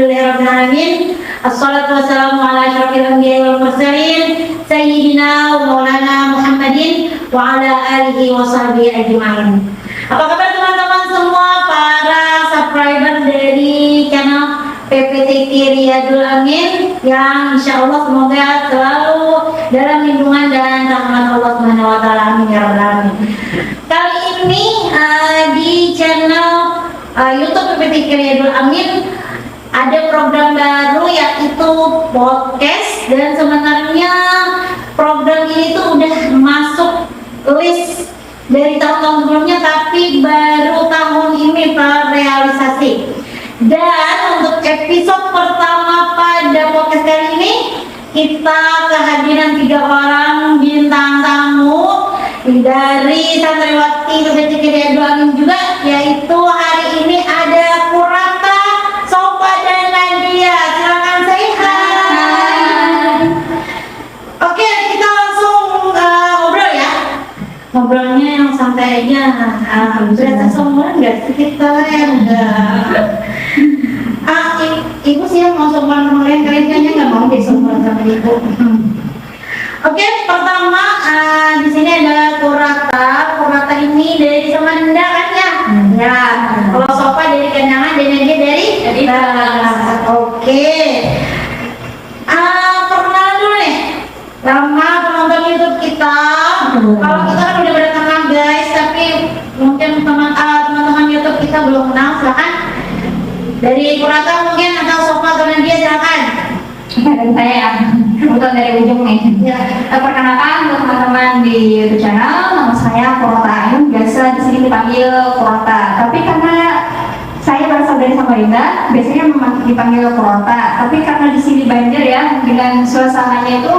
Alhamdulillahirabbil alamin. Assalatu wassalamu ala asyrofil anbiya'i wal mursalin sayyidina wa maulana Muhammadin wa ala alihi wa sahbihi ajma'in. Apa kabar teman-teman semua para subscriber dari channel PPTQ Riyadul Amin yang insyaallah semoga selalu dalam lindungan dan rahmat Allah Subhanahu wa taala. Amin ya rabbal alamin. Kali ini di channel YouTube PPTQ Riyadul Amin ada program baru yaitu podcast, dan sebenarnya program ini tuh udah masuk list dari tahun-tahun sebelumnya tapi baru tahun ini terrealisasi. Dan untuk episode pertama pada podcast kali ini kita kehadiran 3 orang bintang tamu dari santriwati PPTQ Riyadul Amin juga, yaitu hari ini ada Qurrata, Sofa dan Nadia. Silakan say hi. Oke, kita langsung ngobrol ya. Ngobrolnya yang santai aja. Berasa sombong nggak sih kita ya? Ibu sih yang mau sombong sama kalian kayaknya nggak mau deh sombong sama ibu. Oke, pertama di sini ada Qurrata. Qurrata ini dari Samarinda kan ya? Ya. Kalau Sofa dari Kenyangan dan Nadia dari Oke. Perkenalan dulu nih. Lama penonton YouTube kita. Kalau kita kan udah pada kenal guys, tapi mungkin teman-teman YouTube kita belum kenal. Silakan. Dari Qurrata mungkin atau Sofa atau Nadia, silakan. Dan saya kebetulan dari ujung nih. Perkenalkan untuk teman-teman di YouTube channel, nama saya Qurrata. Biasa di sini dipanggil Qurrata. Tapi karena saya berasal dari Samarinda, biasanya memang dipanggil Qurrata. Tapi karena di sini banjir ya, dengan suasananya itu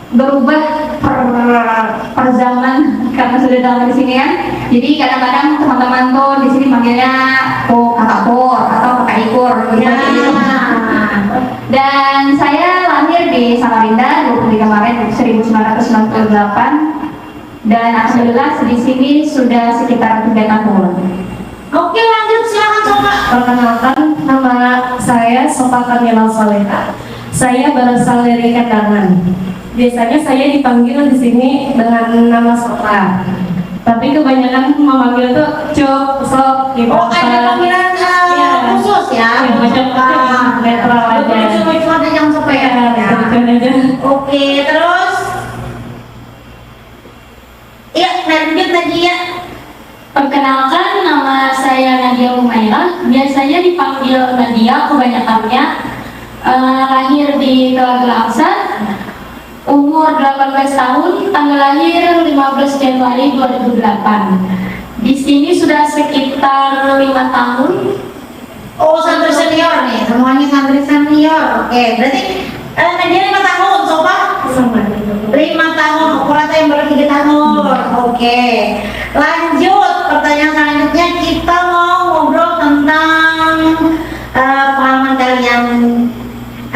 berubah per zaman karena sudah lama di sini kan. Jadi kadang-kadang teman-teman tuh di sini manggilnya Kakak Pur atau Kakak Ikur. Dan saya lahir di Samarinda 23 Maret 1998 dan alhamdulillah di sini sudah sekitar 3 tahun. Oke, lanjut, silakan Sofa. Perkenalkan, nama saya Sofa Kamila Soleha. Saya berasal dari Kendangan. Biasanya saya dipanggil di sini dengan nama Sofa. Tapi kebanyakan memanggil tuh Cuk, Sok, gitu. Oh, ada panggilan khusus ya? Macam-macam, netral aja. Lucu-lucu ada yang Sofa ya? Lucu aja. Oke, terus iya, lanjut Nadia. Perkenalkan, nama saya Nadia Umairah. Biasanya dipanggil Nadia kebanyakannya. Lahir di Telaga Langsa, umur 18 tahun, tanggal lahir 15 Januari 2008. Di sini sudah sekitar 5 tahun. Oh, santri senior nih, semuanya santri senior. Oke, berarti Nadia 5 tahun, Sofa? 5 tahun, Qurrata yang baru 3 tahun. Oke, lanjut pertanyaan selanjutnya, kita mau ngobrol tentang pengalaman kalian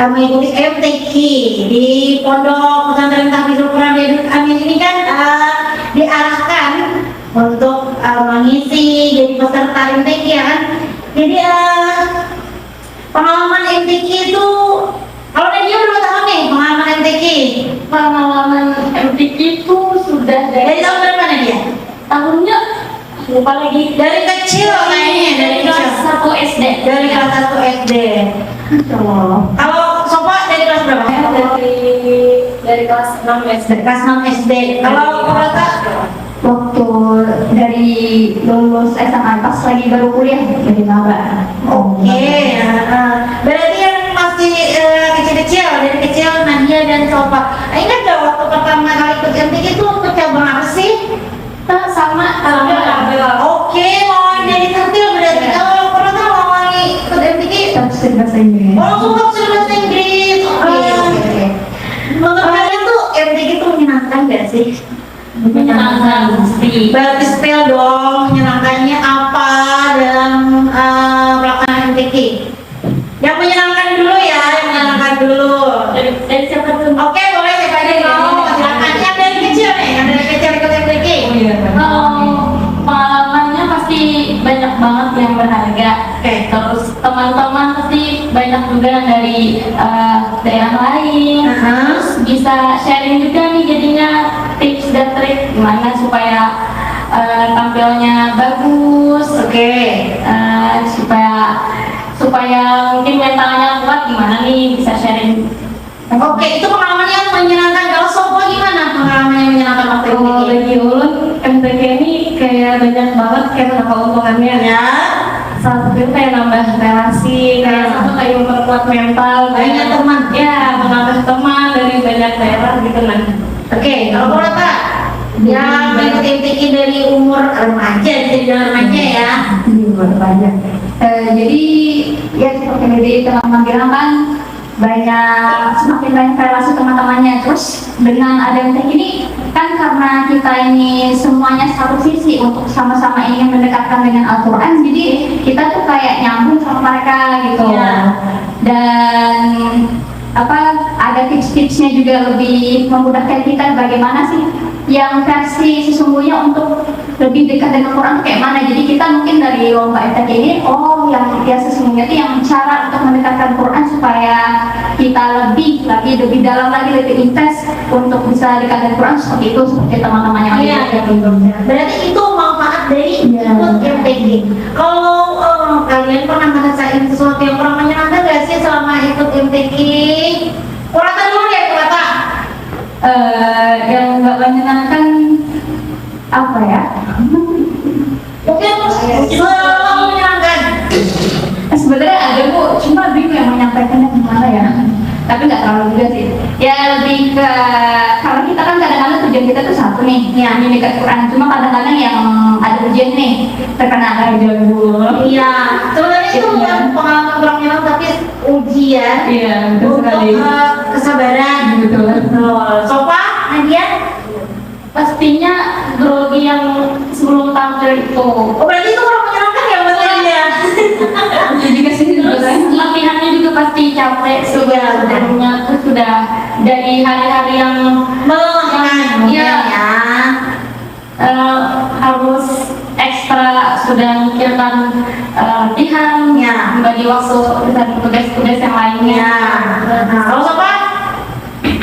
mengikuti MTQ di Pondok Pesantren Tahfidzul Quran Riyadul Amin ini kan diarahkan untuk mengisi jadi peserta MTQ ya kan. Jadi pengalaman MTQ itu, kalau Nadia berapa tahun nih pengalaman MTQ? Pengalaman MTQ itu sudah Dari tahun berapa Nadia? tahunnya lupa lagi. Dari kecil kayaknya, dari kelas kecil. 1 SD. Dari kelas 1 SD. Kalau Sofa dari kelas berapa? Dari kelas 6 SD. Dari kelas 6 SD. Kalau Qurrata Waktu dari lulus SMA pas lagi baru kuliah jadi maba. oke. Berarti yang masih kecil-kecil, dari kecil Nadia dan Sofa. Ingat gak waktu pertama kali ikut MTQ itu untuk cabang apa sih? Sama. Oke, mau jadi tertil berarti. Kalau Qurrata mau ikut MTQ Tafsir bahasa Inggris. oh, langsung tafsir bahasa Inggris. Oke. Menurut kalian tuh MTQ itu menyenangkan gak sih? Menyenangkan pasti. Berarti spell dong, menyenangkannya apa dalam pelaksanaan MTQ? Yang menyenangkan dulu ya, yang menyenangkan dulu. Dari siapa tuh? Oke, boleh siapa aja yang mau? Silakan. Yang dari kecil nih, yang dari kecil ikut MTQ. Pengalamannya pasti banyak banget yang berharga. Oke. Terus teman-teman pasti banyak juga dari daerah lain. Terus bisa sharing juga nih jadinya tips dan trik gimana supaya tampilnya bagus. Supaya mungkin mentalnya kuat gimana nih bisa sharing. Oke, itu pengalaman yang menyenangkan. Kalau Sopo gimana pengalaman yang menyenangkan waktu Kalau MTQ? bagi ulun MTQ ini kayak banyak banget kayak keuntungannya. Ya, Salah satunya kayak nambah relasi, kayak satu kayak memperkuat mental, banyak teman. ya menambah teman dari banyak daerah gitu nah. Oke, kalau Korata yang mengikuti MTQ dari umur remaja, jadi remaja ya. Banyak. Jadi ya seperti yang di teman bilang kan semakin banyak relasi teman-temannya. Terus dengan ada MTQ ini kan karena kita ini semuanya satu sisi untuk sama-sama ingin mendekatkan dengan Al-Quran, jadi kita tuh kayak nyambung sama mereka gitu. Ya. Dan ada tips-tipsnya juga lebih memudahkan kita bagaimana sih yang versi sesungguhnya untuk lebih dekat dengan Quran tuh kayak mana. Jadi kita mungkin dari lomba MTQ ini yang sesungguhnya itu yang cara untuk mendekatkan Quran supaya kita lebih dalam lagi, lebih intens untuk bisa dekat dengan Quran seperti teman-teman yang Iya, berarti itu manfaat dari ikut MTQ. Kalau kalian pernah ngerasain sesuatu yang kurang menyenangkan gak sih selama ikut MTQ? Korata dulu ya, Korata. Yang nggak menyenangkan apa ya? Mungkin selama menyenangkan. Sebenarnya ada Bu, cuma bingung yang menyampaikannya gimana ya. Tapi nggak terlalu juga sih. Ya lebih ke karena kita kan kadang-kadang tujuan kita tuh satu nih, yang ini dekat Quran. Cuma kadang-kadang yang ada ujian nih terkena ujian Bu. Iya, sebenarnya itu bukan pengalaman kurang menyenangkan tapi ujian Iya, betul untuk sekali. kesabaran. Betul. Sopa, Nadia? Pastinya grogi yang sebelum tampil itu. Oh, berarti itu kurang menyenangkan ya buat Nadia? Itu juga sih Terus sebenarnya. latihannya juga pasti capek sebelumnya. Terus sudah dari hari-hari yang Melelahkan. Iya. Ya. Harus ekstra sudah mikirkan latihan, Ya. bagi waktu dan tugas-tugas yang lainnya. Nah, kalau Sopa?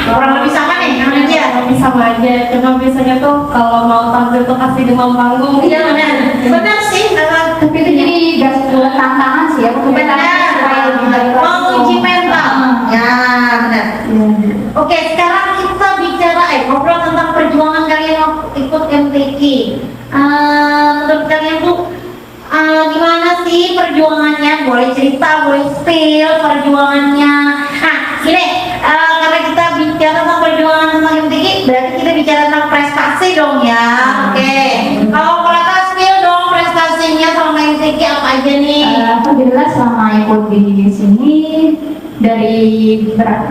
Kurang lebih sama nih, yang Nadia? Tapi sama aja, cuma biasanya tuh kalau mau tampil tuh pasti demam panggung. Iya benar, benar sih. Tapi itu jadi buat tantangan sih ya, Benar. supaya lebih baik lagi. Mau uji mental. Ya, benar. Oke, sekarang kita bicara ngobrol tentang perjuangan kalian waktu ikut MTQ. Menurut kalian tuh gimana sih perjuangannya? Boleh cerita, boleh spill perjuangannya. Nah, gini, karena kita bicara tentang perjuangan tentang MTQ, berarti kita bicara tentang prestasi dong ya. Oke, kalau Korata spill dong prestasinya selama MTQ apa aja nih? Alhamdulillah selama ikut di sini dari tingkat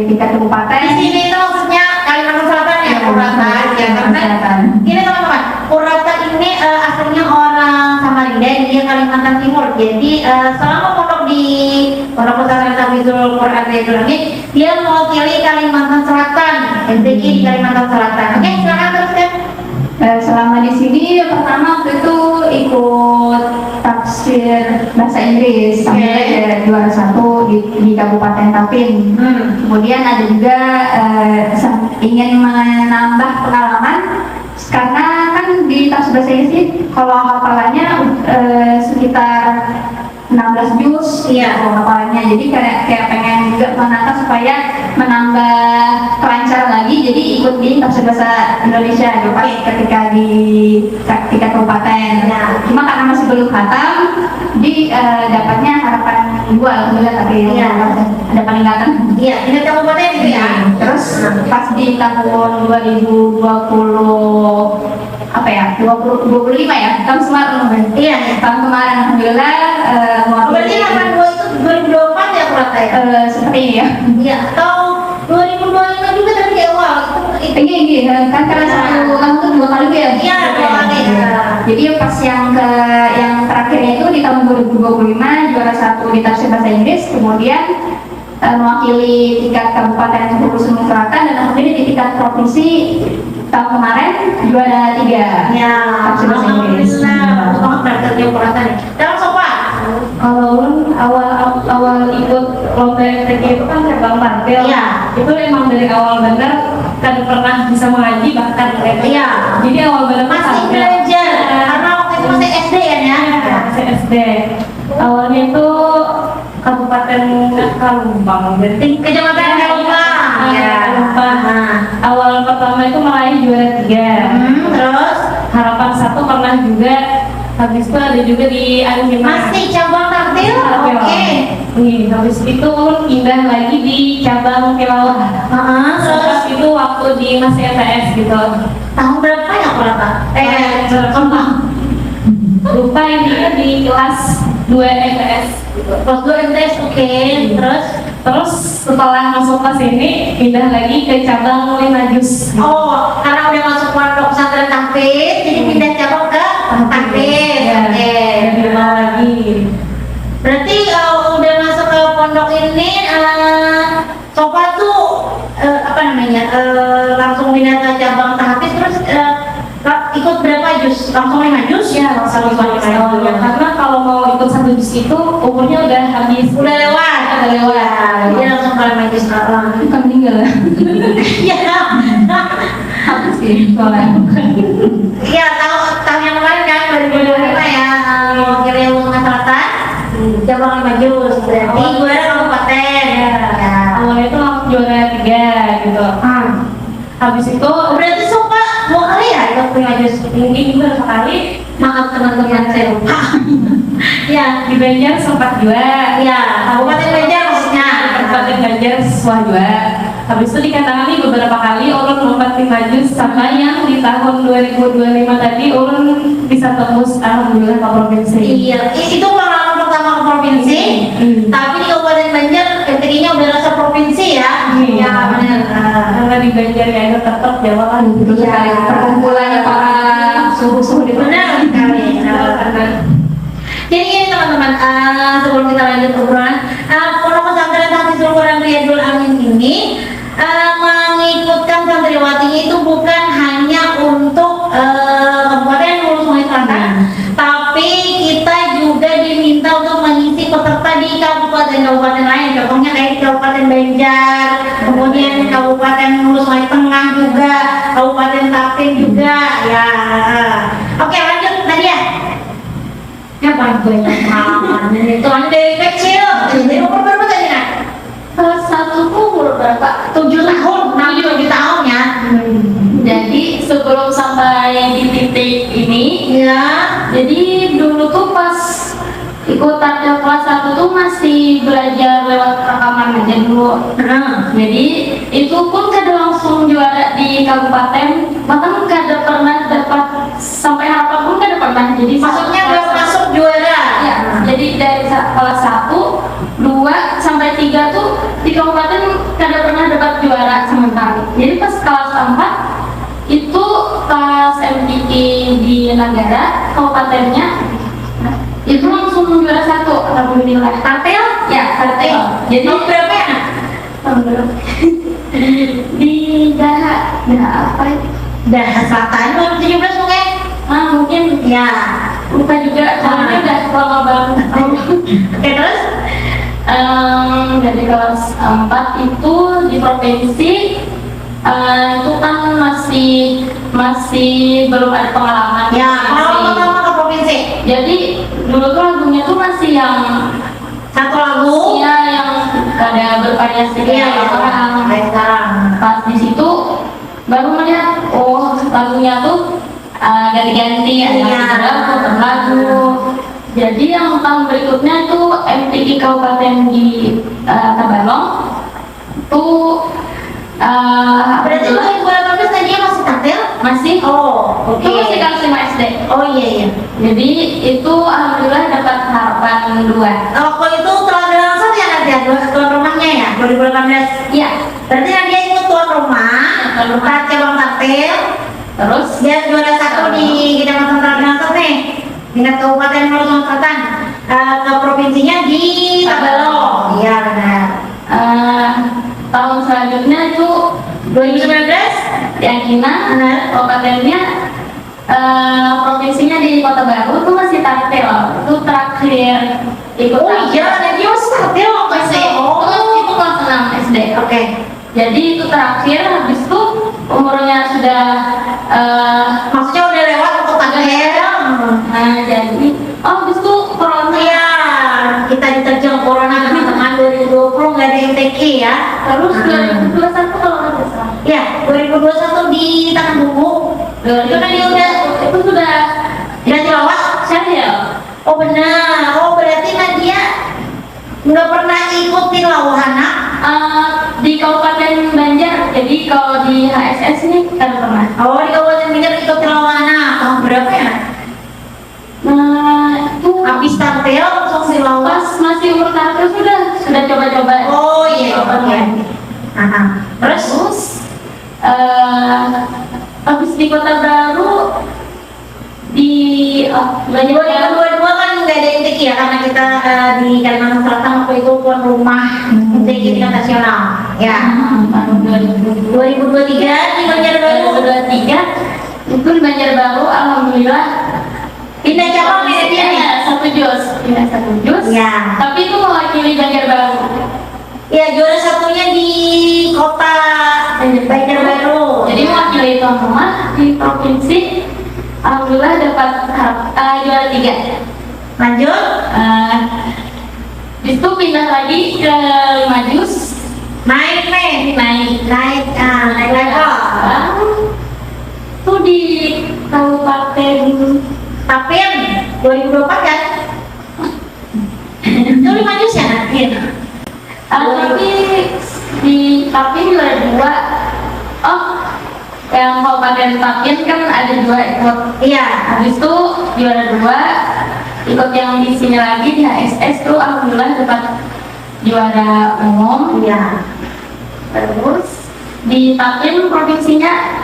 Di kabupaten. sini itu maksudnya Kalimantan Selatan ya, Korata. Ya, karena Selatan. ini teman-teman, Korata ini aslinya orang Samarinda, dia Kalimantan Timur. Jadi selama pondok di Pondok Pesantren Tahfidzul Quran Riyadul Amin, dia mewakili Kalimantan Selatan, MTQ di Kalimantan Selatan. Oke, silakan teruskan. Selama di sini pertama waktu itu ikut tafsir bahasa Inggris sampai ada juara 1 di Kabupaten Tapin. Kemudian ada juga ingin menambah pengalaman karena kan di tafsir bahasa Inggris ini kalau hafalannya sekitar 16 juz Iya. hafalannya, jadi kayak pengen juga menata supaya menambah kelancar lagi, jadi ikut di tafsir bahasa Indonesia pas ketika di tingkat kabupaten. Ya. Cuma karena masih belum khatam, dapatnya harapan 2 alhamdulillah, tapi Iya. ada peningkatan. Iya, ini kabupaten itu ya. Terus pas di tahun 2020 25 ya, tahun kemarin. Iya. Tahun kemarin alhamdulillah Oh, berarti 82 itu 2024 ya Korata ya? seperti ini ya. Iya, atau 2025 juga tapi di awal itu. Ini kan karena satu tahun tuh 2 kali ya. Iya, 2 kali. Jadi pas yang terakhirnya itu di tahun 2025 juara 1 di tafsir bahasa Inggris, kemudian mewakili tingkat kabupaten Sumatera Selatan, dan alhamdulillah di tingkat provinsi tahun kemarin juara 3. Ya, Tafsir bahasa Inggris. alhamdulillah. Bagus banget berarti Korata nih. Dalam Sopa. Kalau ulun awal ikut lomba MTQ itu kan cabang tampil. Iya. Itu emang dari awal benar kan pernah bisa mengaji bahkan Iya. Jadi awal benar Masih belajar karena waktu itu masih SD ya. masih SD. Awalnya itu Kabupaten Kalumpang. Berarti Kecamatan Kalumpang. Ya. Kalumpang. Awal pertama itu meraih juara 3. Terus Harapan 1 pernah juga. Habis itu ada juga di Anjing. masih cabang tampil. Oke. Nih, habis itu ulun pindah lagi di cabang tilawah. Terus Terus itu waktu di masih MTS gitu. tahun berapa ya berapa? Lupa intinya di kelas 2 MTS. Kelas 2 MTS, oke. Terus setelah masuk kelas ini pindah lagi ke cabang Lima Jus. Oh, karena udah masuk pondok pesantren tahfiz, jadi pindah cabang ke tahfiz. Ya, Oke. di rumah lagi. Berarti udah masuk ke pondok ini, Sofa tuh apa namanya? Langsung pindah ke cabang tahfiz, terus ikut berapa juz? Langsung 5 juz? Ya, langsung 5 juz. Karena kalau mau ikut 1 juz itu umurnya udah habis. Udah lewat. Dia langsung ke 5 juz. Bukan meninggal ya? Iya. Habis sih soalnya. Iya, tahun yang kemarin kan 2025 ya, mewakili Sumatera Selatan, cabang 5 juz, berarti juara kabupaten. Ya. Awalnya itu langsung juara 3 gitu. Habis itu Berarti Sofa 2 kali ya ikut 5 juz? ini juga sekali. Maaf teman-teman saya lupa. Ya, Di Banjar sempat juga. ya, Kabupaten Banjar maksudnya. Kabupaten Banjar siswa juga. Habis itu dikatakan beberapa kali ulun lompat 5 juz sampai yang di tahun 2025 tadi ulun bisa tembus alhamdulillah ke provinsi. Iya, itu pengalaman pertama ke provinsi. Tapi di Kabupaten Banjar MTQ-nya udah rasa provinsi ya. Iya. Benar. Karena di Banjar ya itu tetap Jawa kan gitu Iya. sekali perkumpulannya para suhu-suhu di Benar sekali. Jadi ini teman-teman, sebelum kita lanjut obrolan, Pondok Pesantren Tahfizul Quran Riyadul Amin ini mengikutkan santriwatinya itu bukan hanya untuk Kabupaten Hulu Sungai Selatan, tapi kita juga diminta untuk mengisi peserta di kabupaten-kabupaten lain. Contohnya kayak di Kabupaten Banjar, kemudian Kabupaten Hulu Sungai Tengah juga, Kabupaten Tapin juga. Ya, oke lanjut Nadia. Ya banyak pengalaman itu kan dari kecil. Dari umur berapa tadi Nak? Kelas 1 tuh umur berapa? 7 tahun, 7 tahun ya. Jadi sebelum sampai di titik ini, Ya. jadi dulu tuh pas ikut tampil kelas 1 tuh masih belajar lewat rekaman aja dulu. Jadi itu pun kada langsung juara di kabupaten, bahkan kada pernah dapat sampai harapan pun kada pernah. Jadi Maksudnya belum masuk juara. Ya, jadi dari kelas 1, 2 sampai 3 tuh di kabupaten kada pernah dapat juara sama sekali. Jadi pas kelas 4 itu pas MTQ di Nagara kabupatennya itu langsung juara 1, alhamdulillah. Tampil? Ya, kartel. Jadi Tahun berapa ya Nak? tahun berapa? Di Daha apa itu? Daha Selatan 2017 mungkin? Mungkin Ya. lupa juga soalnya udah lama banget. Oke terus? Dari kelas 4 itu di provinsi itu kan masih belum ada pengalaman. Ya, kalau Masih- pertama ke provinsi. jadi dulu tuh lagunya tuh masih yang Satu lagu. ya yang ada bervariasi Iya, kayak orang. Kayak sekarang. Pas di situ baru melihat oh lagunya tuh ganti-ganti ada Iya. lagu per lagu. Jadi yang tahun berikutnya itu MTQ Kabupaten di Tabalong tuh Berarti alhamdulillah 2018 tadinya masih tampil? masih Oh, oke. itu masih kelas 5 SD. Oh iya iya. Jadi itu alhamdulillah dapat harapan 2. Waktu itu tuan langsung ya Nadia, tuan rumahnya ya 2018. Iya. Berarti Nadia ikut tuan rumah, Tuan rumah. cabang tampil. Terus Dia juara 1 di Kecamatan Tabalong nih, tingkat Kabupaten Hulu Sungai Selatan. Ke provinsinya di Tabalong. Iya benar. tahun selanjutnya itu 2019 di Angkina Benar. kabupatennya provinsinya di Kota Baru tuh masih taktil. Itu terakhir ikut Oh iya, jadi masih taktil waktu masih itu. itu kelas 6 SD. Oke. Jadi itu terakhir, habis itu umurnya sudah Maksudnya udah lewat untuk taktil. nah jadi habis itu corona. Iya, kita diterjang corona teman-teman 2020 nggak ada MTQ ya. Terus 2021 kalau nggak salah. Ya, 2021 di Tanah Bumbu. Itu kan dia Itu sudah tilawah. serial. Oh benar. Oh berarti Nadia nggak pernah ikut tilawah anak. Di Kabupaten Banjar. Jadi kalau di HSS ini kan pernah. Oh di Kabupaten Banjar ikut tilawah anak. Tahun berapa ya? Nah itu Habis tampil langsung tilawah. pas masih umur tampil sudah coba-coba. Oh iya. Oke. Terus? Terus habis di Kota Baru di Banjar 2022 kan nggak ada MTQ ya karena kita di Kalimantan Selatan waktu itu tuan rumah MTQ tingkat nasional. Ya. tahun 2023 di Banjarbaru. 2023 itu di Banjarbaru alhamdulillah Pindah cabang ya dia nih. satu jus. Ya. Tapi itu mewakili Banjarbaru. Ya juara satunya di kota Banjarbaru. Jadi mewakili tuan rumah di provinsi. Alhamdulillah dapat juara 3. Lanjut. Di situ pindah lagi ke 5 jus. Naik Naik level. Itu di Kabupaten Tapin 2024 kan? Itu 5 jus ya nanti. tapi di Tapin juara 2. Oh, yang Kabupaten Tapin kan ada 2 ikut. Iya. Habis itu juara 2 ikut yang di sini lagi di HSS tuh alhamdulillah dapat juara umum. Iya. Terus di Tapin provinsinya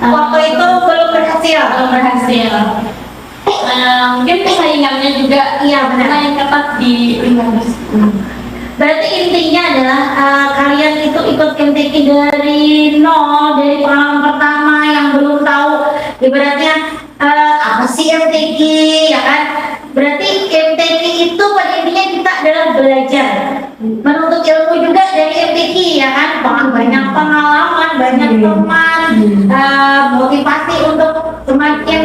Waktu itu belum berhasil. belum berhasil. Mungkin persaingannya juga Iya, benar. lumayan ketat di 5 jus. Berarti intinya adalah kalian itu ikut MTQ dari nol, dari pengalaman pertama yang belum tahu ibaratnya apa sih MTQ ya kan? Berarti MTQ itu pada intinya kita adalah belajar menuntut ilmu juga dari MTQ ya kan? Banyak pengalaman, banyak teman, motivasi untuk semakin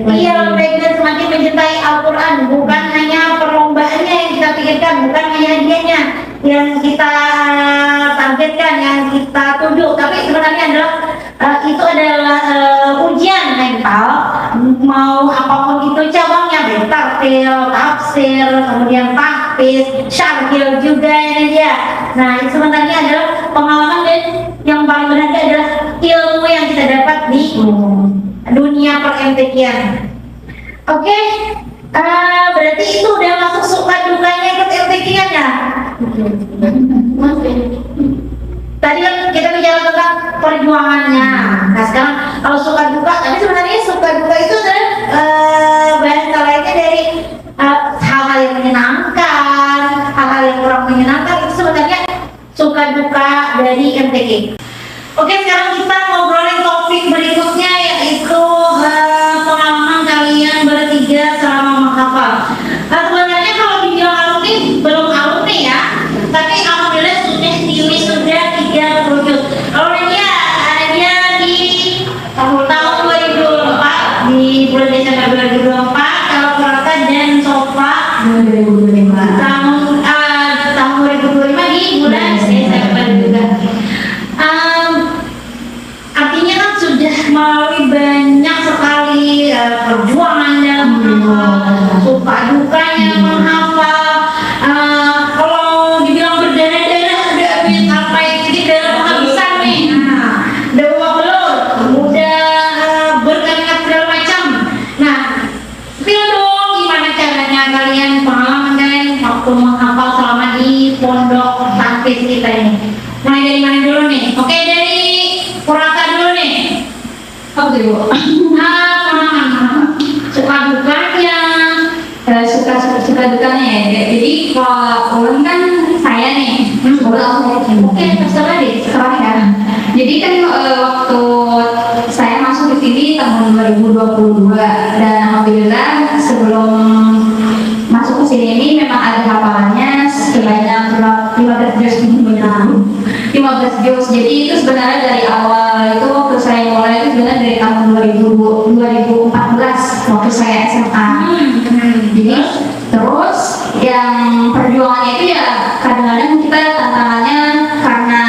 baik dan semakin mencintai Al-Quran. Bukan hanya perlombaannya yang kita pikirkan, bukan hanya hadiahnya yang kita targetkan, yang kita tuju, tapi sebenarnya adalah itu adalah ujian mental. Mau apapun itu cabangnya, tartil, tafsir, kemudian tahfiz, syarhil juga ini dia. Nah itu sebenarnya adalah pengalaman dan yang paling berharga adalah ilmu yang kita dapat di dunia per-MTQ-an. Oke, berarti itu udah masuk suka dukanya ikut MTQ-an ya? Tadi kan kita bicara tentang perjuangannya. Nah sekarang kalau suka duka, tapi sebenarnya suka duka itu adalah bahasa lainnya dari hal-hal yang menyenangkan, hal-hal yang kurang menyenangkan itu sebenarnya suka duka dari MTQ. Oke, sekarang kita ngobrolin topik berikutnya yaitu pengalaman kalian bertiga selama menghafal. Sebenarnya kalau dibilang alumni belum alumni ya, tapi alhamdulillah sudah di wisuda 30 juz. Kalau dia di tahun 2024 di bulan Desember 2024, kalau Prata dan Sofa 2025 tahun 2025 di bulan Desember juga. Artinya kan sudah melalui banyak sekali perjuangan dalam menghafal, suka dukanya menghafal. Kalau dibilang berdarah-darah udah habis sampai sedikit dalam penghabisan nih. Udah babak belur, udah berkeringat segala macam. Nah, spill dong gimana caranya kalian, pengalaman kalian waktu menghafal selama di pondok tahfiz kita ini. Mulai dari mana dulu nih? Oke, dari Purata dulu nih. Apa tuh Bu? Pengalaman suka dukanya. Suka dukanya ya. Jadi kalau ulun kan saya nih, Oke, terserah deh. terserah ya. Jadi kan waktu saya masuk ke sini tahun 2022. Dan alhamdulillah sebelum masuk ke sini ini memang ada hafalannya sebanyak 15 juz. 15 juz. Jadi itu sebenarnya dari awal itu waktu saya mulai itu sebenarnya dari tahun 2014 waktu saya SMA. Jadi terus yang perjuangannya itu ya kadang-kadang kita tantangannya karena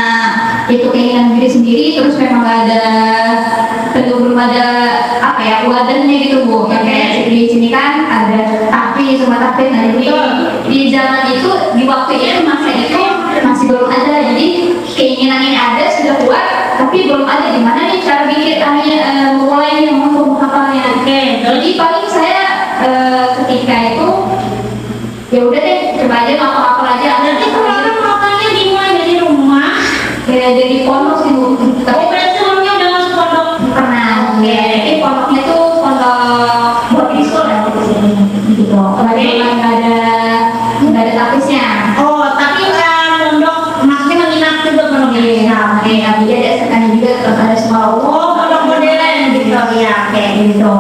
itu keinginan diri sendiri, terus memang gak ada belum ada apa ya wadahnya gitu Bu. Yang kayak di sini kan ada tapi semua tapi nah itu di zaman itu di waktu itu masa itu masih belum ada. Jadi keinginan ini ada sudah kuat tapi belum ada gimana nih cara bikin mulai untuk menghafalnya. Jadi paling saya ketika itu ya udah deh coba aja ngapal-ngapal aja. Berarti kalau makannya dimulai dari rumah. Ya dari pondok sih Bu. Tapi Berarti sebelumnya udah masuk pondok. pernah ya, tapi pondoknya tuh pondok boarding school ya di sini gitu. Kebetulan nggak ada tapisnya. Oh, tapi pondok maksudnya menginap juga pondok ini. Nah, jadi ada sekali juga terus ada sekolah umum. Oh, pondok modern gitu ya, kayak gitu.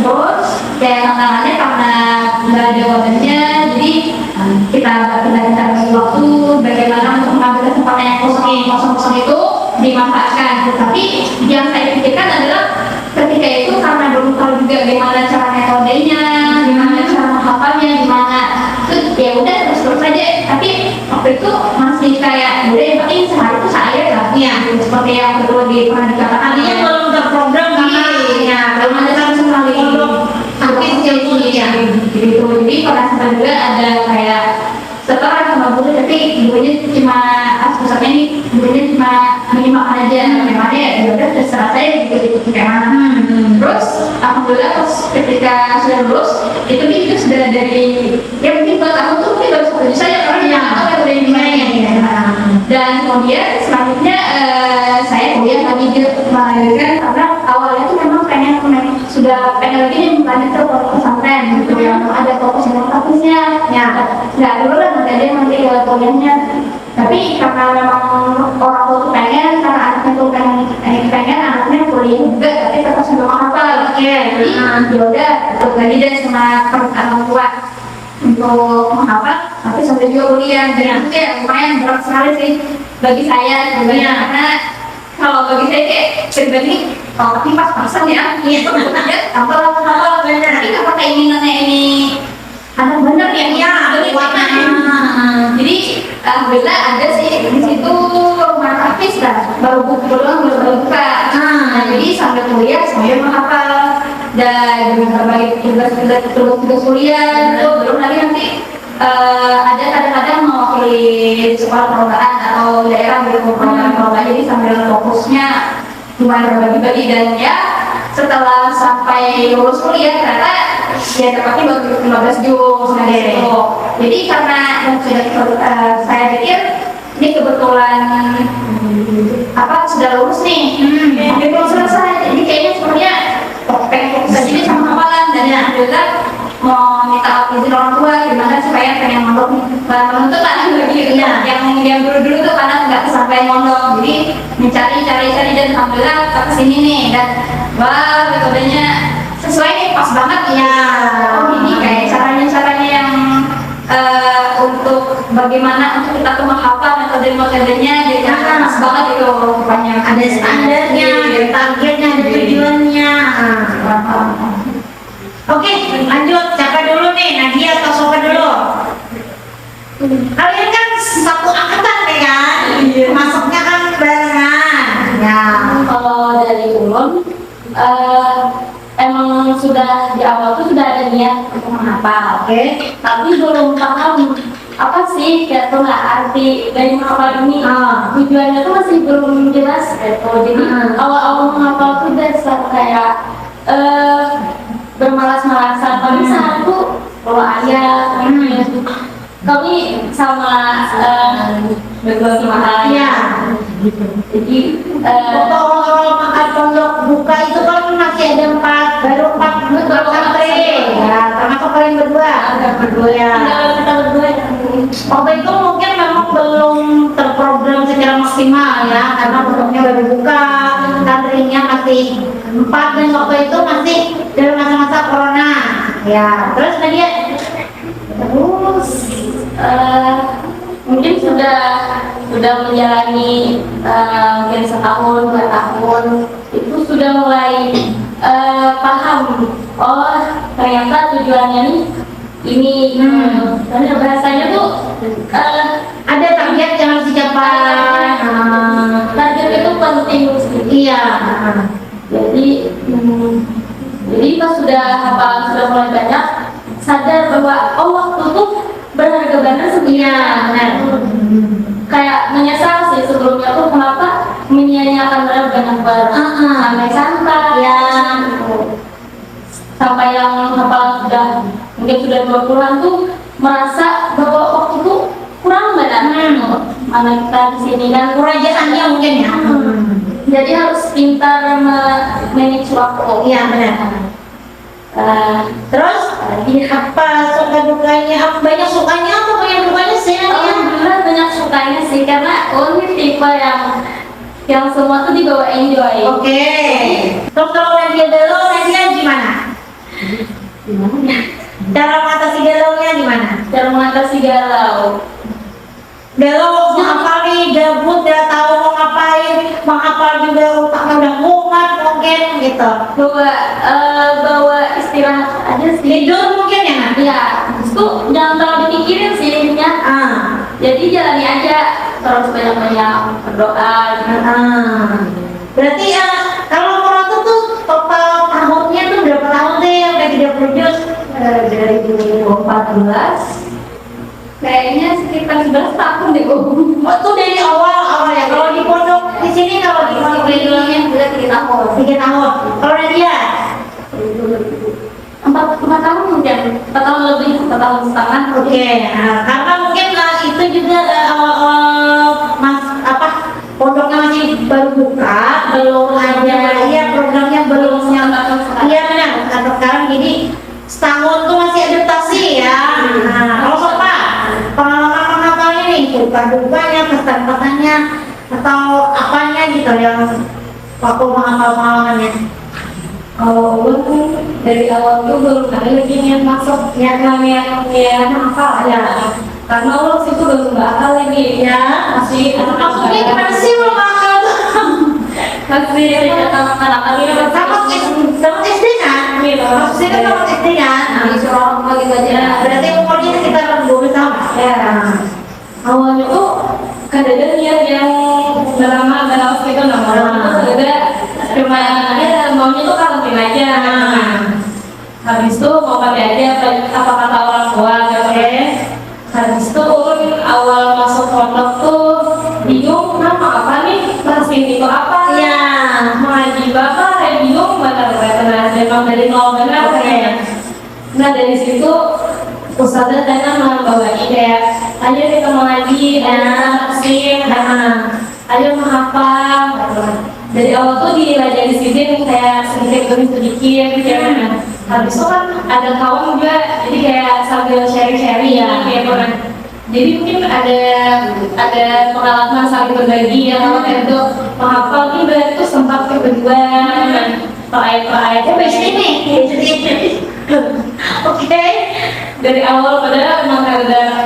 Terus kayak tantangannya karena nggak ada wadahnya, jadi kita bagi waktu bagaimana untuk mengambil kesempatan yang kosong itu dimanfaatkan. Tapi yang saya pikirkan adalah ketika itu karena belum tahu juga gimana cara metodenya, gimana cara menghafalnya, gimana itu ya udah terus aja. Tapi waktu itu masih kayak udah yang penting sehari itu saya lah. Iya. Seperti yang perlu pernah dikatakan. Artinya belum terprogram karena ya belum ada sama sekali pondok aktif jadi ya. gitu. Jadi pada saat juga ada kayak setelah sama guru tapi gurunya cuma pusatnya ini gurunya cuma menyimakkan aja memang ya udah terserah saya gitu kayak mana. Terus alhamdulillah pas ketika sudah lulus itu sudah dari ya mungkin buat aku tuh mungkin baru 1 juz saja karena yang tahu udah dimana ya. Dan kemudian selanjutnya saya kuliah lagi melanjutkan karena awalnya tuh memang sudah pengen lagi lanjut ke pesantren gitu yang ada fokus yang fokusnya ya nggak dulu lah nanti kuliahnya. Tapi karena memang orang tua tuh pengen, karena anaknya tuh pengen anaknya kuliah juga tapi tetap sambil menghafal. Jadi yaudah ikut lagi deh sama orang tua untuk menghafal tapi sambil juga kuliah. Jadi itu ya lumayan berat sekali sih bagi saya karena kalau bagi saya kayak pribadi tapi pas-pasan ya itu benar hafal benar. Tapi apa keinginannya ini ada benar ya jadi alhamdulillah ada sih di situ rumah tapis lah baru buka. Nah, jadi sambil kuliah sambil menghafal dan berbagai tugas kuliah itu belum lagi nanti ada kadang-kadang mewakili sekolah perlombaan atau daerah gitu perlombaan jadi sambil fokusnya lumayan berbagi-bagi. Dan ya setelah sampai lulus kuliah ternyata ya tepatnya baru 15 juz gitu. Jadi karena saya pikir ini kebetulan sudah lulus nih belum selesai jadi kayaknya sebenarnya pengen fokus aja sama hafalan. Dan alhamdulillah mau minta izin orang tua gimana supaya pengen mondok menuntut lah gitu yang dulu tuh karena nggak kesampaian mondok jadi mencari dan alhamdulillah kesini nih dan wah metodenya sesuai nih pas banget ya. Ini kayak caranya yang untuk bagaimana untuk kita tuh menghafal metodenya jadi pas banget itu rupanya Ada standarnya, ada targetnya, ada tujuannya. Oke, lanjut. Siapa dulu nih? Nadia atau Sofa dulu? Kalian kan satu angkatan ya kan? Masuknya kan barengan. Ya. Kalau dari ulun emang sudah di awal tuh sudah ada niat untuk menghafal, tapi belum paham apa sih kayak tuh nggak arti dari menghafal ini. Tujuannya tuh masih belum jelas gitu. Jadi awal-awal menghafal tuh dasar kayak bermalas-malasan. Tapi saat itu kalau ayah kami sama berdua sama ayah. Jadi Kalau makan pondok buka itu kan masih ada 4 baru 4 santri. Ya, termasuk kalian berdua. Berdua ya. kita berdua Waktu itu mungkin memang belum terprogram secara maksimal ya, karena pondoknya baru buka, santrinya masih 4 dan waktu itu masih dalam masa-masa corona. Ya, terus Nadia? Terus mungkin sudah menjalani mungkin setahun 2 tahun itu sudah mulai paham, oh ternyata tujuannya nih ini. Karena bahasanya tuh Ada target yang harus dicapai. target itu penting sih. Iya. Jadi pas sudah hafalan sudah mulai banyak, sadar bahwa oh waktu tuh berharga banget sebenarnya. Iya, benar. Kayak menyesal sih sebelumnya tuh kenapa menyia-nyiakan banyak santai-santai. Iya. Sampai yang hafalan sudah mungkin sudah 20-an tuh merasa bahwa waktu itu kurang banget. Mana kita di sini dan Kurajaannya mungkin ya. jadi harus pintar manage waktu. Iya, benar. Terus apa suka dukanya? Banyak sukanya apa banyak dukanya sih? Alhamdulillah banyak sukanya sih karena Uni tipe yang semua tuh dibawa enjoy. Oke. Terus kalau Nadia galau, Nadia gimana? Cara mengatasi galaunya gimana? Cara mengatasi galau. Galau mau apa nih, gabut, gak tahu mau ngapain, mau apa juga otaknya udah mumet mungkin gitu. Bawa istirahat aja sih. Tidur mungkin ya? Iya, itu jangan terlalu dipikirin sih intinya. Jadi jalani aja terus banyak-banyak berdoa. Berarti kalau merantau tuh total tahunnya tuh berapa tahun deh? Udah 30 juz? Dari 2014 kayaknya sekitar 11 tahun deh Bu. Oh, tuh dari awal ya. Kalau di pondok di sini, kalau di pondok Bilangnya sudah 3 tahun. 3 tahun. Kalau Nadia 4 tahun mungkin, 4 tahun lebih, 4 tahun setengah. Oke, karena mungkin itu juga pondoknya masih baru buka, belum ada programnya belum yang iya benar. Karena sekarang jadi setahun tuh masih adaptasi ya. Kalau Sofa, pengalaman menghafalnya nih, suka dukanya, kesan-kesannya atau apanya gitu yang waktu menghafal pengalamannya? Kalau gue dari awal tuh belum ada lagi niat masuk, niat hafal ya. Karena lo situ belum bakal lagi Ya, masih maksudnya gimana sih belum hafal tuh? masih anak-anak Tamat SD kan? Maksudnya kan tamat SD kan? Disuruh orang tua gitu aja. Berarti umurnya sekitar 20 tahun ya. Awalnya tuh kadang-kadang niat yang berlama gitu namanya ada cuma ya maunya tuh karantin aja. Habis itu mau pakai aja apa kata orang tua gitu. Habis itu awal masuk pondok tuh bingung nama apa nih, masih itu apa Iya. mengaji bapak kayak bingung banget memang dari nol benar. Nah dari situ Ustazah Dana membawain kayak ayo kita mengaji dan tafsir, ayo menghafal. Dari awal tuh diajari sidin kayak sedikit demi sedikit gitu ya. Habis itu kan ada kawan juga, jadi kayak sambil sharing-sharing gitu kan. Jadi mungkin ada pengalaman saling berbagi ya, kalau kayak itu menghafal ini berarti itu sempat berdua per ayat. Oke. Dari awal padahal emang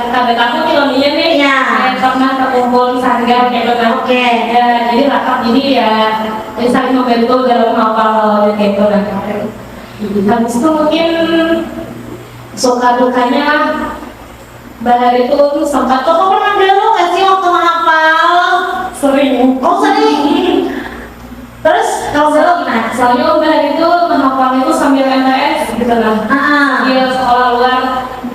kada takut ilmunya nih. Iya. Kayak pernah terkumpul sanggar kayak gitu. Oke. Ya, jadi rapat jadi ya saling membantu dalam menghafal kayak gitu kan. Habis itu mungkin suka dukanya bahar itu sempat Kok pernah galau nggak sih waktu menghafal? sering. Oh sering. Terus kalau galau gimana? Soalnya bahar itu menghafal itu sambil MTS gitu kan. Dia sekolah luar,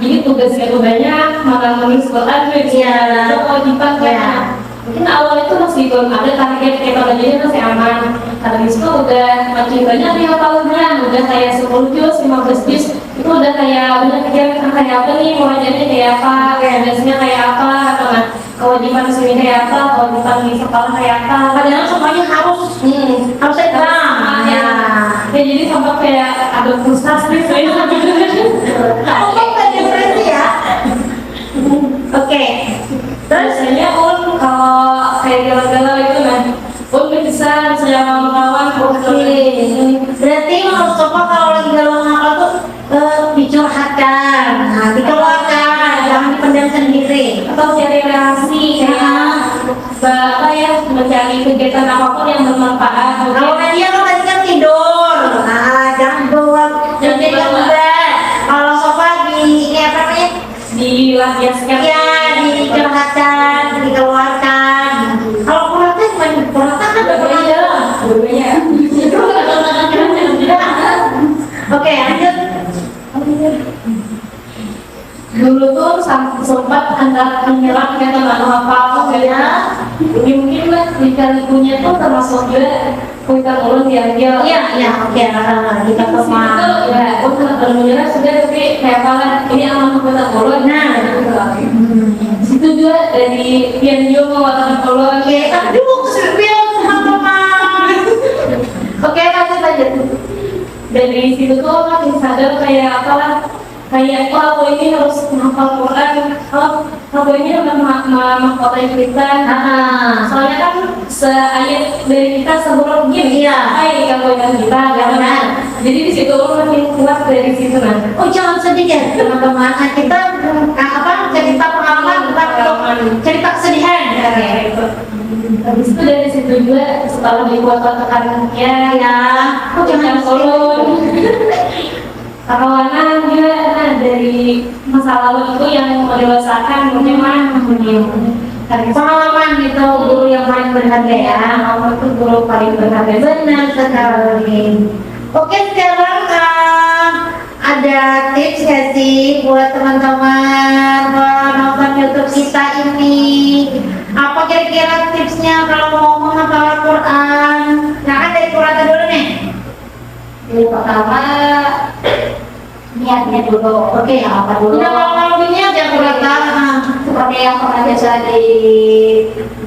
jadi tugasnya tuh banyak, makan menulis Quran gitu. Iya. Itu kewajiban kan. Iya. Mungkin awal itu masih belum ada target kita jadi masih aman. Habis itu udah makin banyak nih hafalnya, udah kayak 10 juz, 15 juz, itu udah kayak udah pikiran kayak apa nih, mau jadi kayak apa, tugasnya kayak apa, atau nah, kewajiban di sini kayak apa, kewajiban di sekolah kayak apa. Padahal semuanya harus exam. Ya, jadi sampai kayak ada frustasi sih. Kamu nggak depresi ya? Oke. Terus biasanya kalau kayak galau-galau itu kan bisa kawan-kawan atau cari relasi apa ya, mencari kegiatan apapun yang bermanfaat. Kalau Nadia lo tadi kan tidur, jangan bawa jadi enggak. Kalau sofa di ini apa namanya? Dilampiaskan. Ya, dicerahkan, dikeluarkan. Kalau kurata gimana? Kurata kan Dua-duanya. Oke, lanjut. Dulu tuh sempat antara menyerang ya teman apa ya. Ini mungkin lah jika punya tuh termasuk juga kuitan ulun diambil. Iya, oke. Kita Itu semua. ya, aku benar menyerah sudah, tapi kayak apa ini aman kuitan ulun. Nah, Situ juga dari pian juga mengatakan ulun. oke. Aduh, kesepian teman-teman. Oke, lanjut. Dari situ tuh makin sadar kayak apa, kayak aku ini harus menghafal Quran, aku ini harus mahkotai kita. Soalnya kan seayat dari kita sebelum gini, Iya. hai kawan kita, Benar. Jadi di situ makin kuat dari situ nanti. Oh, jangan sedih ya teman-teman. Kita cerita pengalaman, bukan cerita kesedihan. Habis itu dari situ juga setelah dibuat tekanannya Ya, aku jangan ulun. Kawanan juga dari masa lalu itu yang mendewasakan bagaimana pengalaman itu guru yang paling berharga ya. pengalaman itu guru paling berharga. Benar sekali. Oke, sekarang ada tips nggak sih buat teman-teman nonton YouTube kita ini? Apa kira-kira tipsnya kalau mau menghafal Al-Quran? Nah, kan dari Qurata dulu nih. Yang pertama niatnya dulu. Oke, apa dulu? Udah mau niat ya Qurata. Seperti yang pernah biasa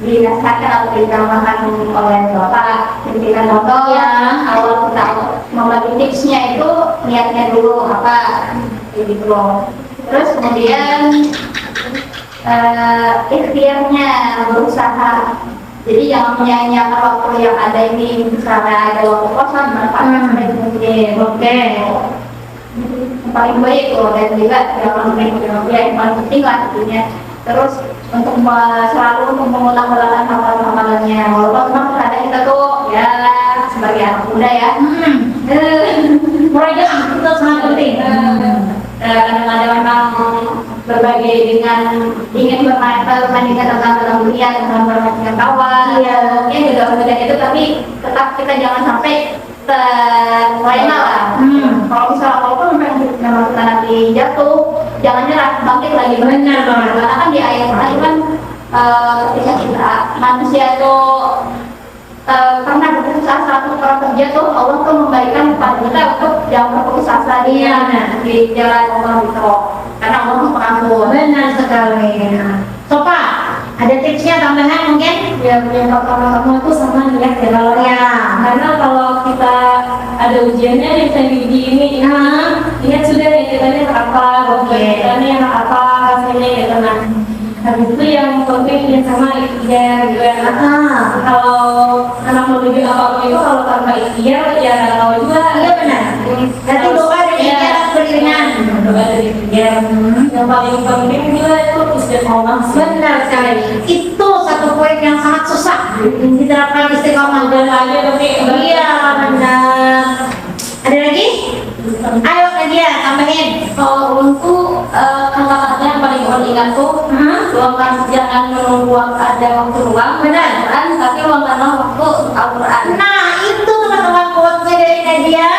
dirasakan atau ditambahkan oleh Bapak pimpinan contoh Ya. awal kita membagi tipsnya itu niatnya dulu apa gitu loh. Terus kemudian ikhtiarnya berusaha. Jadi jangan menyanyiakan waktu yang ada ini, misalnya ada waktu kosong manfaatkan sebaik mungkin. Oke. Yang paling baik loh, dan juga jangan yang paling penting lah tentunya. Terus untuk selalu untuk mengulang-ulangkan hamalan-hamalannya, walaupun memang kadang kita tuh ya sebagai anak muda ya Murajaah itu sangat penting. kadang-kadang memang berbagai dengan ingin berbandingkan tentang dunia, tentang berbandingkan kawan, mungkin juga berbeda itu, tapi tetap kita jangan sampai terlena lah. Kalau misalnya walaupun memang kita nanti jatuh, jangan nyerah, bangkit lagi. Benar banget. Karena kan di ayat lain kan ketika kita manusia itu karena berputus asa untuk orang terjatuh, Allah tuh memberikan kepada kita untuk jangan berputus asa di jalan Allah itu, karena Allah mengampun. Benar sekali. Sopa, ada tipsnya tambahan mungkin? Ya, yang pertama-tama itu sama niat ya kalau karena kalau kita ada ujiannya bisa diuji ini ingat sudah ya kita ini apa, kita ini apa hasilnya gitu. Nah, habis itu yang penting ya sama ikhtiar juga. Kalau anak menuju apapun itu kalau tanpa ikhtiar ya nggak tahu juga. Iya benar. Nanti doa dan ikhtiar beriringan. Doa dari ikhtiar. Yang paling penting juga itu istiqomah. Benar sekali. Itu satu poin yang sangat susah diterapkan istiqomah. Iya benar. Ada lagi? Ayo Nadia tambahin. Kalau untuk kata-kata yang paling ulun ingat tuh, luangkan jangan menunggu ada waktu luang Benar. Al-Quran, tapi luangkanlah waktu untuk Al-Quran. Nah itu teman-teman quotes-nya dari Nadia.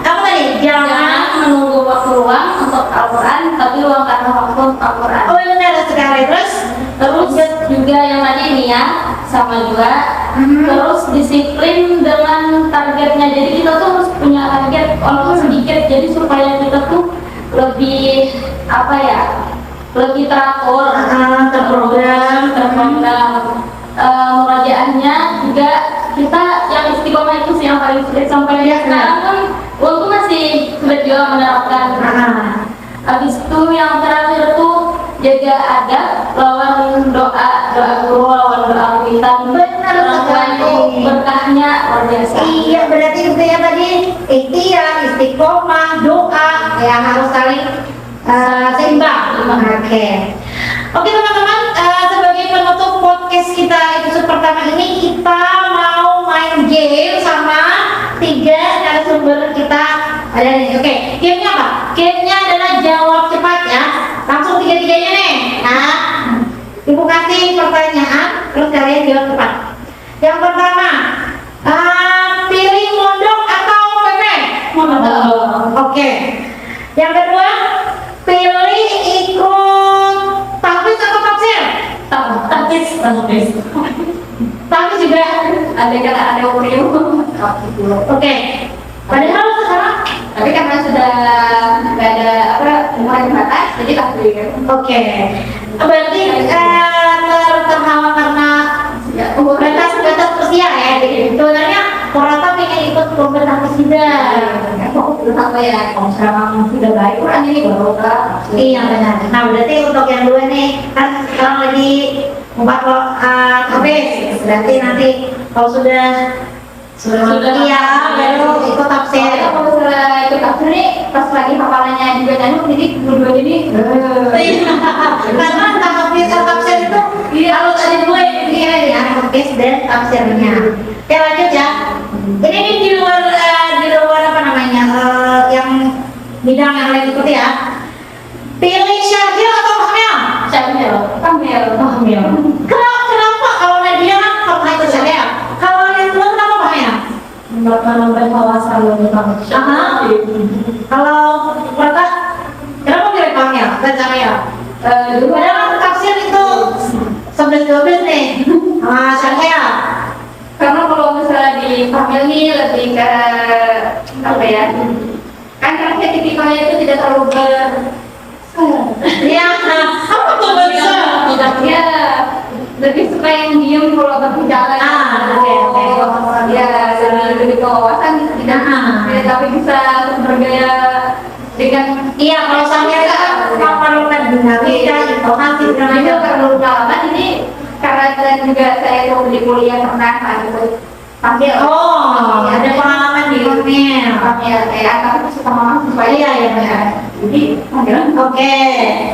Apa tadi? Jangan menunggu waktu luang untuk Al-Quran, tapi luangkanlah waktu untuk Al-Quran. Oh benar sekali. Terus juga yang tadi ini ya, sama juga. Terus disiplin dengan targetnya. Jadi kita tuh harus punya target walaupun sedikit. Jadi supaya kita tuh lebih apa ya, lebih teratur, terprogram. Murajaahnya juga kita yang istiqomah itu sih yang paling sulit sampai sekarang kan. Waktu masih sulit juga menerapkan. Habis itu yang terakhir tuh jaga adab, lawan doa guru, lawan doa kita. Benar sekali. Berkahnya luar biasa. Iya, berarti itu ya tadi ikhtiar, istiqomah, doa yang harus saling seimbang. Oke teman-teman, podcast kita episode pertama ini kita mau main game sama 3 narasumber kita ada nih. Oke, gamenya apa? Gamenya adalah jawab cepat ya. Langsung 3-3-nya nih. Nah, ibu kasih pertanyaan, terus kalian jawab cepat. Yang pertama, pilih mondok atau PP? Oke. Yang kedua, pilih ikut tahfiz atau tafsir? Tahfiz. Tahfiz juga. Ada Oreo. Oke. Padahal sekarang, Tapi karena sudah nggak ada umur yang batas, jadi takdir. oke. Berarti terhalang karena batas usia ya. Jadi sebenarnya Korata pengen ikut lomba tahfiz juga. Fokus dulu apa ya? Kalau sekarang sudah baik, kurang ini baru Iya benar. Nah berarti untuk yang dua nih kan sekarang lagi empat habis. Berarti nanti kalau sudah iya baru ikut tafsir. Kalau sudah ikut tafsir nih, pas lagi hafalannya juga nyanyuk, jadi berdua jadi. Karena tafsir itu harus ada dua ya, hadis dan tafsirnya. Oke lanjut ya. Ini di luar apa namanya yang bidang yang lain ikuti ya. Pilih Syahil atau Hamil? Kamil. Kenapa kalau Nadia kan kalau ikut Syahil? Kalau yang dua kenapa Hamil? menambah wawasan tentang Kalau mereka kenapa pilih Hamil dan Syahil? Dulu kan tafsir itu 11-12 nih. Syahil. Karena kalau misalnya di Kamil nih lebih ke apa ya? Kan karena tipikalnya itu tidak terlalu Ya, apa tuh besar? ya lebih suka yang diem kalau berbicara. Oke. Ya lebih ke wawasan tidak tapi bisa bergaya dengan Iya, kalau Syahil kan memerlukan dinamika, intonasi, itu perlu pengalaman. Jadi karena dan juga saya itu di kuliah pernah ikut panggil. Oh, ada pengalaman di Hamil. Panggil kayak apa suka mahasiswa. Iya, benar. Jadi panggilan Oke,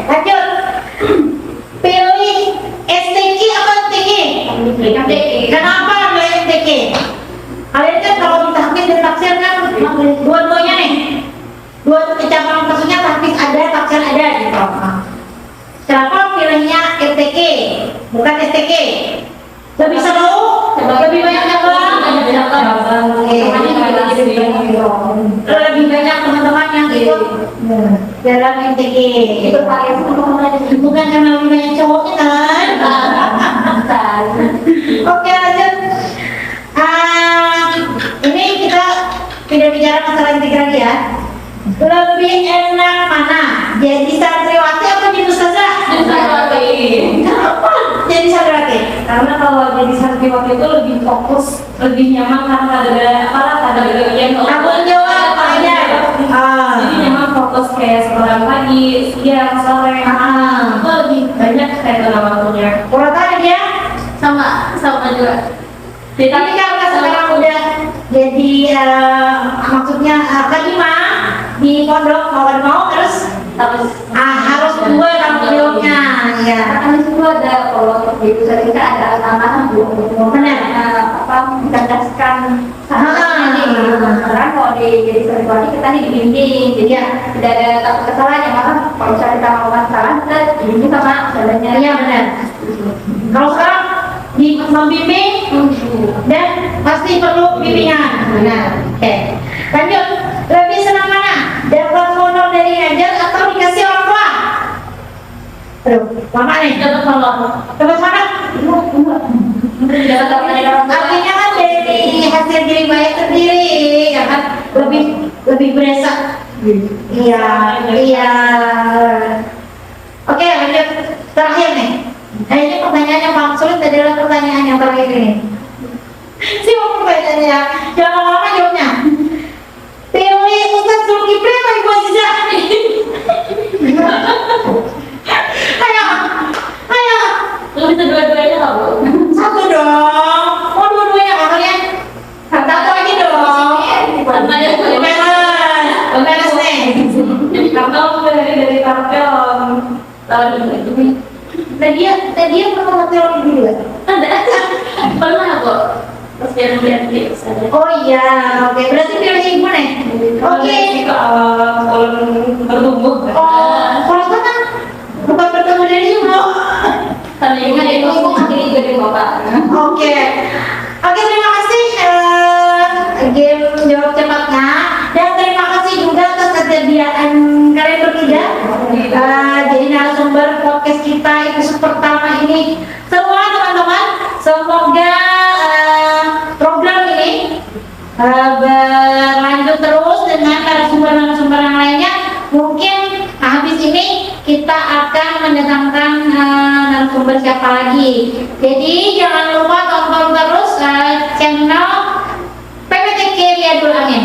lanjut. Pilih STQ atau STQ? Kenapa pilih STQ? Kalian kan kalau di tahfiz dan tafsir kan dua-duanya nih. Dua cabang maksudnya tahfiz ada, tafsir ada gitu. Kenapa pilihnya STQ bukan STQ? Lebih seru, lebih banyak cabang. Lebih banyak teman-teman yang ikut dalam MTQ. itu variasi teman-teman. Bukan karena lebih banyak cowoknya kan? Oke lanjut. Ini kita tidak bicara masalah integrasi ya. Lebih enak mana? Jadi santriwati atau jadi ustazah? Kenapa jadi santriwati? karena kalau jadi santriwati itu lebih fokus, lebih nyaman karena ada bagian Tanggung jawab aja. jadi nyaman fokus kayak sekolah pagi, siang, sore, itu lebih banyak kayak dalam waktunya. Kurang dia. sama juga. Jadi karena sekarang udah jadi maksudnya kalimah di pondok mau terus harus dua tanggung jawabnya ya. Karena itu ada kalau untuk di pusat kita ada tambahan apa mencerdaskan karena kalau di santriwati kita nih dibimbing, jadi ya tidak ada takut kesalahan ya, maka kalau misalnya kita mau masalah kita dibimbing sama saudaranya. Iya benar. Kalau sekarang di membimbing dan pasti perlu bimbingan. Benar. Oke. Lanjut. Lebih senang mana? Dapat honor dari ngajar atau dikasih orang tua? Aduh, mana nih? Dapat honor. Dapat mana? Artinya kan dari hasil diri baik sendiri, ya kan? Lebih berasa. Iya. Oke, lanjut. Terakhir nih. Ini pertanyaan yang paling sulit adalah pertanyaan yang terakhir ini. Siapa pertanyaannya? Jangan lama jawabnya. Pilih Ustaz Zulkifli atau Ibu Aziza? Ayo. Lebih dua-duanya tau. Satu dong. Oh dua-duanya kok kalian? Satu lagi dong. Beres nih. Karena dari tampil Tahun ini. Tadi pernah nonton dulu ya? Ada. biar melihat dia saja. Oh iya, oke. Berarti pilih ibu nih. Oke. Kalau bertumbuh. Oh, kalau kan bukan bertemu dari ibu. Karena ibu itu akhirnya jadi bapak. Oke. Oke, terima kasih game jawab cepatnya, dan terima kasih juga atas ketersediaan kalian bertiga jadi narasumber podcast kita episode pertama ini. Semua teman-teman, semoga program ini berlanjut terus dengan narasumber-narasumber yang lainnya. Mungkin habis ini kita akan mendatangkan narasumber siapa lagi. Jadi jangan lupa tonton terus channel PPTK Riyadul Amin.